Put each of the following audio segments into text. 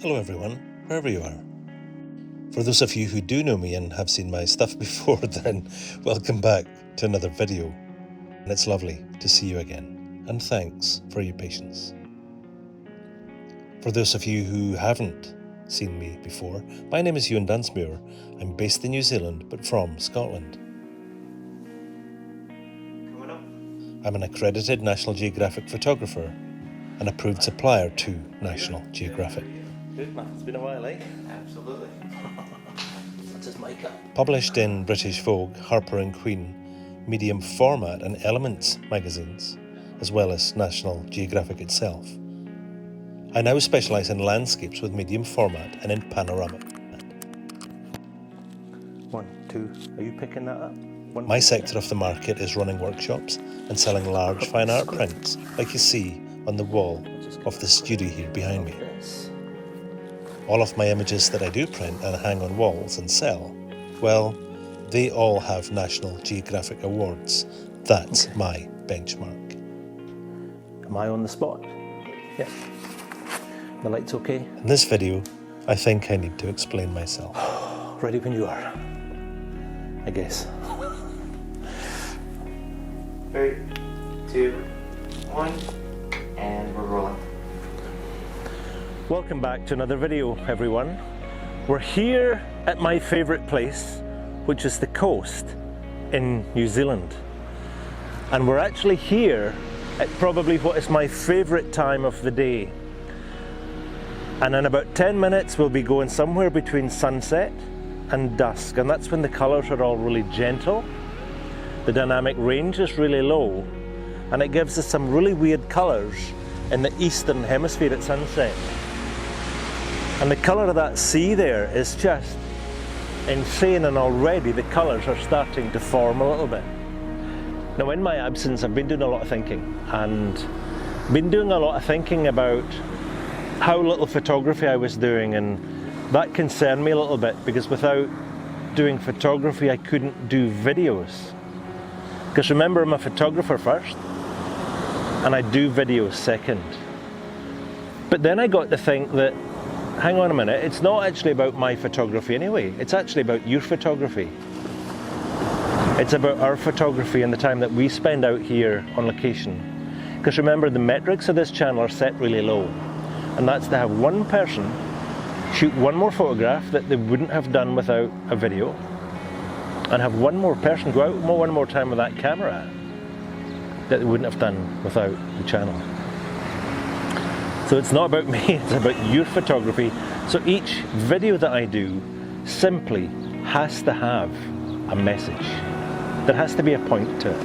Hello everyone, wherever you are. For those of you who do know me and have seen my stuff before, then welcome back to another video. And it's lovely to see you again, and thanks for your patience. For those of you who haven't seen me before, my name is Ewan Dunsmuir. I'm based in New Zealand, but from Scotland. I'm an accredited National Geographic photographer, an approved supplier to National Geographic. Good man, it's been a while, eh? Absolutely. That's his mic up. Published in British Vogue, Harper and Queen, Medium Format and Elements magazines, as well as National Geographic itself. I now specialise in landscapes with medium format and in panoramic. 1, 2, are you picking that up? My sector of the market is running workshops and selling large fine art prints, like you see on the wall of the studio here behind me. All of my images that I do print and hang on walls and sell, well, they all have National Geographic awards. That's my benchmark. Am I on the spot? Yeah. The light's okay? In this video, I think I need to explain myself. Ready when you are, I guess. 3, 2, 1, and we're rolling. Welcome back to another video, everyone. We're here at my favourite place, which is the coast in New Zealand. And we're actually here at probably what is my favourite time of the day. And in about 10 minutes we'll be going somewhere between sunset and dusk, and that's when the colours are all really gentle. The dynamic range is really low, and it gives us some really weird colours in the eastern hemisphere at sunset. And the colour of that sea there is just insane, and already the colours are starting to form a little bit. Now, in my absence, I've been doing a lot of thinking, and been doing a lot of thinking about how little photography I was doing, and that concerned me a little bit, because without doing photography I couldn't do videos. Because remember, I'm a photographer first, and I do videos second. But then I got to think that, hang on a minute, it's not actually about my photography anyway, it's actually about your photography. It's about our photography and the time that we spend out here on location. Because remember, the metrics of this channel are set really low, and that's to have one person shoot one more photograph that they wouldn't have done without a video, and have one more person go out one more time with that camera that they wouldn't have done without the channel. So it's not about me, it's about your photography. So each video that I do simply has to have a message. There has to be a point to it.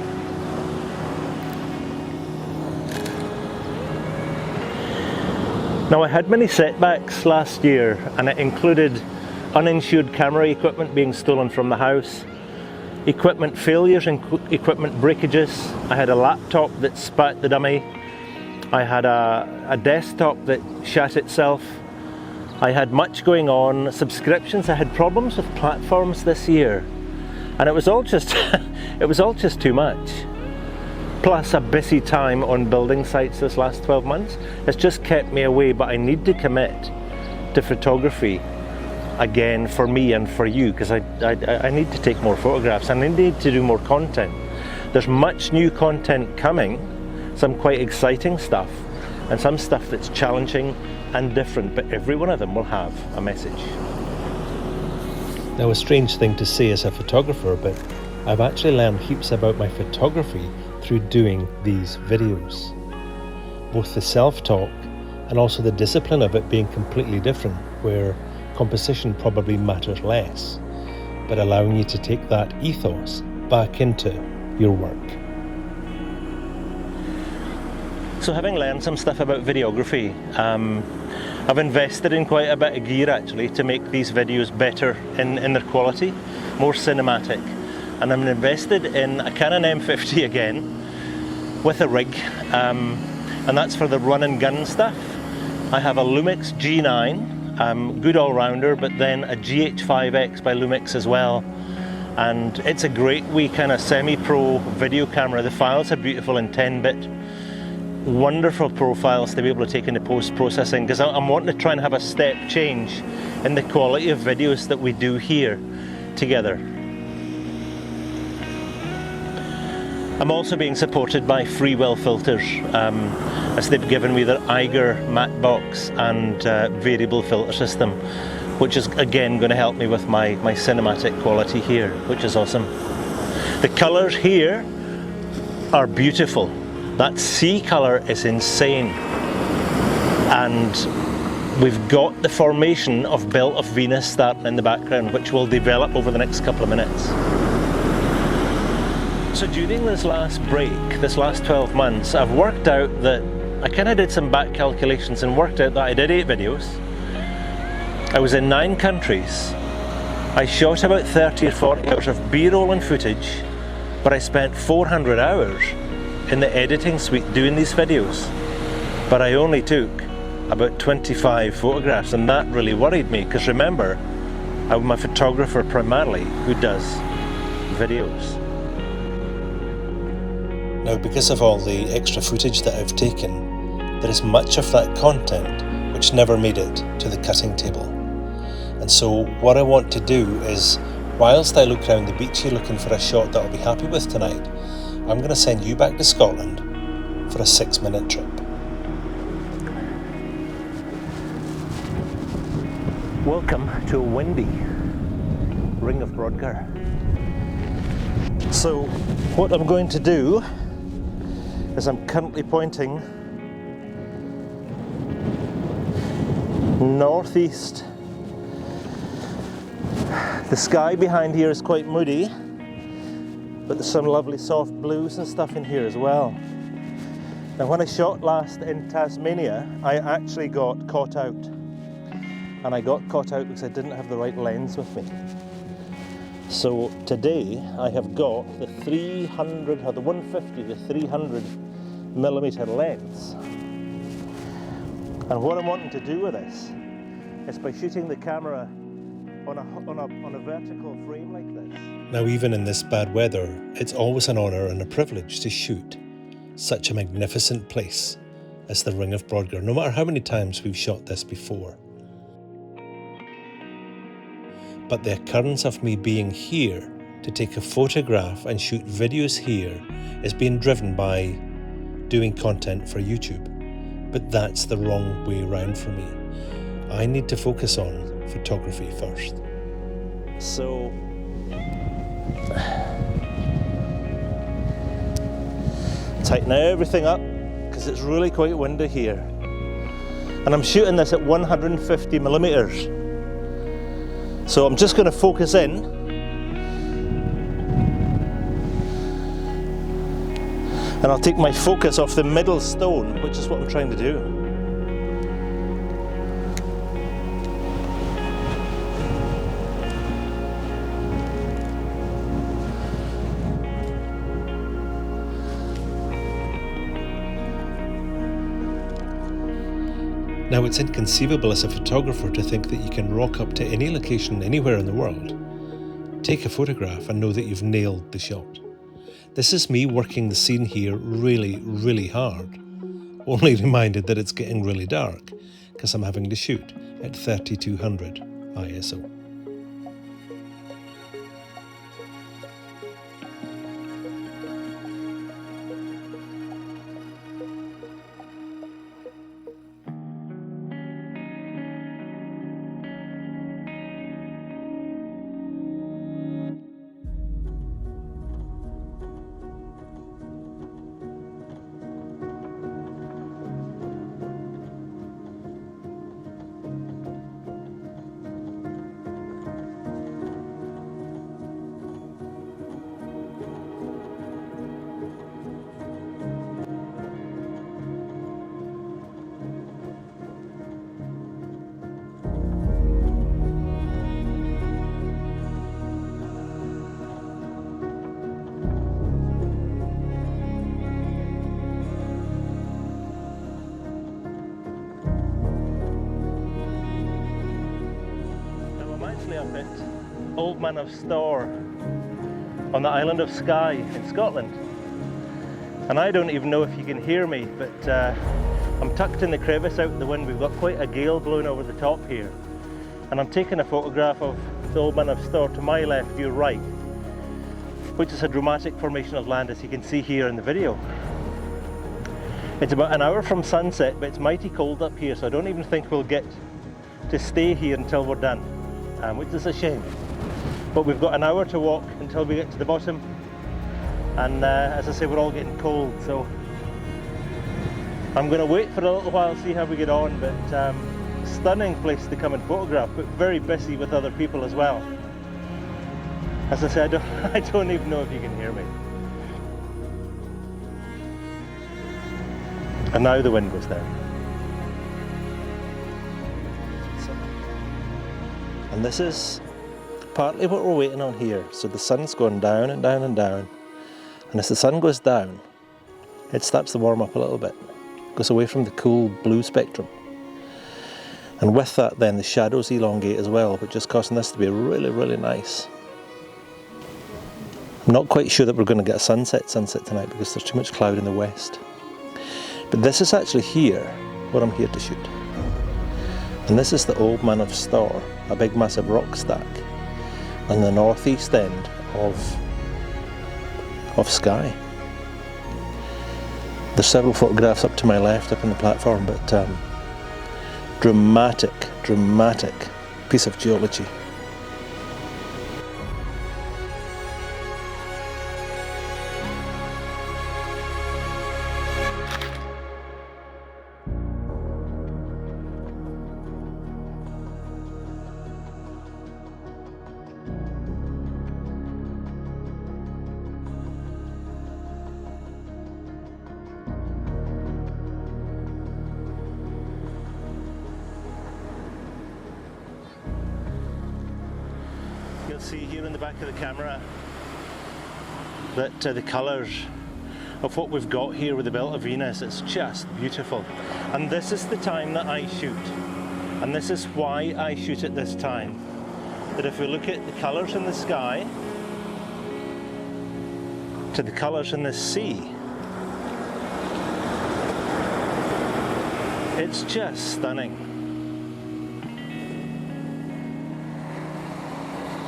Now, I had many setbacks last year, and it included uninsured camera equipment being stolen from the house, equipment failures and equipment breakages. I had a laptop that spat the dummy. I had a desktop that shat itself. I had much going on, subscriptions. I had problems with platforms this year, and it was all just it was all just too much. Plus a busy time on building sites this last 12 months. It's just kept me away, but I need to commit to photography again, for me and for you, because I need to take more photographs and I need to do more content. There's much new content coming, some quite exciting stuff, and some stuff that's challenging and different, but every one of them will have a message. Now, a strange thing to say as a photographer, but I've actually learned heaps about my photography through doing these videos. Both the self-talk and also the discipline of it being completely different, where composition probably matters less, but allowing you to take that ethos back into your work. So, having learned some stuff about videography, I've invested in quite a bit of gear actually to make these videos better in their quality, more cinematic. And I'm invested in a Canon M50 again with a rig, and that's for the run and gun stuff. I have a Lumix G9, good all-rounder, but then a GH5X by Lumix as well, and it's a great wee kind of semi-pro video camera. The files are beautiful in 10-bit. wonderful profiles to be able to take into post-processing, because I'm wanting to try and have a step change in the quality of videos that we do here together. I'm also being supported by Freewell Filters, as they've given me their Eiger matte box and variable filter system, which is again going to help me with my cinematic quality here, which is awesome. The colours here are beautiful. That sea colour is insane. And we've got the formation of Belt of Venus starting in the background, which will develop over the next couple of minutes. So during this last break, this last 12 months, I've worked out that I kind of did some back calculations and worked out that I did 8 videos. I was in 9 countries. I shot about 30 or 40 hours of B-roll and footage, but I spent 400 hours in the editing suite doing these videos. But I only took about 25 photographs, and that really worried me, because remember, I'm a photographer primarily who does videos. Now, because of all the extra footage that I've taken, there is much of that content which never made it to the cutting table. And so what I want to do is, whilst I look around the beach here looking for a shot that I'll be happy with tonight, I'm going to send you back to Scotland for a 6-minute trip. Welcome to a windy Ring of Brodgar. So what I'm going to do is I'm currently pointing northeast. The sky behind here is quite moody, but there's some lovely soft blues and stuff in here as well. Now, when I shot last in Tasmania, I actually got caught out. And I got caught out because I didn't have the right lens with me. So today I have got the 300, or the 150 to 300 millimeter lens. And what I'm wanting to do with this is, by shooting the camera on a vertical frame like this. Now, even in this bad weather, it's always an honour and a privilege to shoot such a magnificent place as the Ring of Brodgar, no matter how many times we've shot this before. But the occurrence of me being here to take a photograph and shoot videos here is being driven by doing content for YouTube. But that's the wrong way around for me. I need to focus on photography first. So tighten everything up, because it's really quite windy here. And I'm shooting this at 150 millimeters. So I'm just going to focus in, and I'll take my focus off the middle stone, which is what I'm trying to do. Now, it's inconceivable as a photographer to think that you can rock up to any location anywhere in the world, take a photograph and know that you've nailed the shot. This is me working the scene here really, really hard, only reminded that it's getting really dark because I'm having to shoot at 3200 ISO. Up at Old Man of Storr on the island of Skye in Scotland. And I don't even know if you can hear me, but I'm tucked in the crevice out in the wind. We've got quite a gale blowing over the top here. And I'm taking a photograph of the Old Man of Storr to my left, your right, which is a dramatic formation of land, as you can see here in the video. It's about an hour from sunset, but it's mighty cold up here, so I don't even think we'll get to stay here until we're done, which is a shame. But we've got an hour to walk until we get to the bottom, and as I say, we're all getting cold, so I'm going to wait for a little while, see how we get on. But stunning place to come and photograph, but very busy with other people as well. As I say, I don't even know if you can hear me. And now the wind goes down. And this is partly what we're waiting on here. So the sun's going down and down and down. And as the sun goes down, it starts to warm up a little bit. Goes away from the cool blue spectrum. And with that then the shadows elongate as well, which is causing this to be really, really nice. I'm not quite sure that we're going to get a sunset tonight because there's too much cloud in the west. But this is actually here where I'm here to shoot. And this is the Old Man of Storr, a big massive rock stack on the northeast end of Skye. There's several photographs up to my left up on the platform, but dramatic piece of geology. You'll see here in the back of the camera that the colours of what we've got here with the Belt of Venus, it's just beautiful. And this is the time that I shoot, and this is why I shoot at this time. That if we look at the colours in the sky to the colours in the sea, it's just stunning.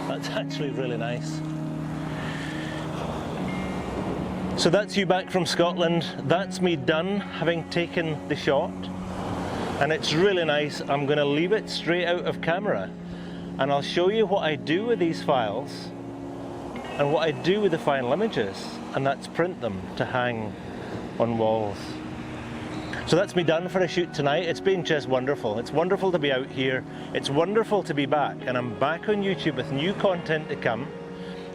That's actually really nice. So that's you back from Scotland. That's me done having taken the shot. And it's really nice. I'm going to leave it straight out of camera. And I'll show you what I do with these files and what I do with the final images. And that's print them to hang on walls. So that's me done for a shoot tonight. It's been just wonderful. It's wonderful to be out here. It's wonderful to be back. And I'm back on YouTube with new content to come.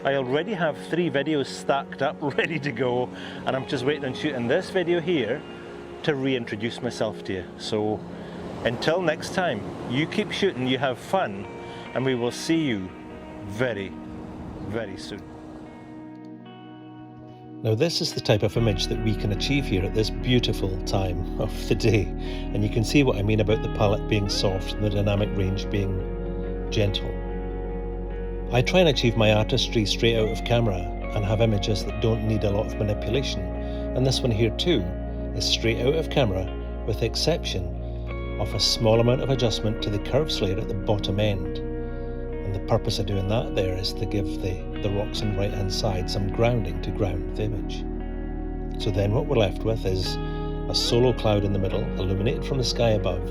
I already have 3 videos stacked up, ready to go. And I'm just waiting on shooting this video here to reintroduce myself to you. So until next time, you keep shooting, you have fun, and we will see you very, very soon. Now this is the type of image that we can achieve here at this beautiful time of the day, and you can see what I mean about the palette being soft and the dynamic range being gentle. I try and achieve my artistry straight out of camera and have images that don't need a lot of manipulation, and this one here too is straight out of camera with the exception of a small amount of adjustment to the curves layer at the bottom end. And the purpose of doing that there is to give the rocks on the right hand side some grounding to ground the image. So then what we're left with is a solo cloud in the middle, illuminated from the sky above,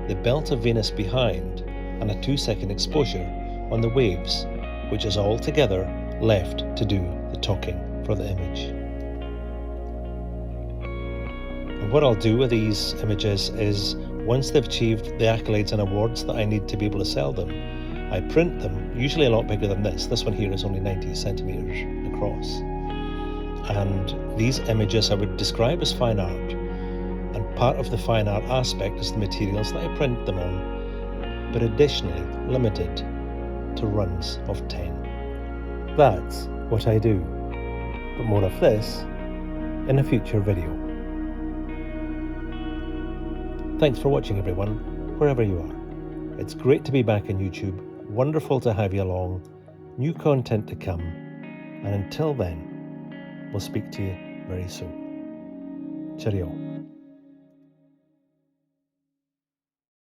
the Belt of Venus behind, and a 2-second exposure on the waves, which is all together left to do the talking for the image. And what I'll do with these images is, once they've achieved the accolades and awards that I need to be able to sell them, I print them, usually a lot bigger than this. This one here is only 90 centimeters across. And these images I would describe as fine art. And part of the fine art aspect is the materials that I print them on, but additionally limited to runs of 10. That's what I do. But more of this in a future video. Thanks for watching everyone, wherever you are. It's great to be back on YouTube. Wonderful to have you along, new content to come, and until then, we'll speak to you very soon. Cheerio.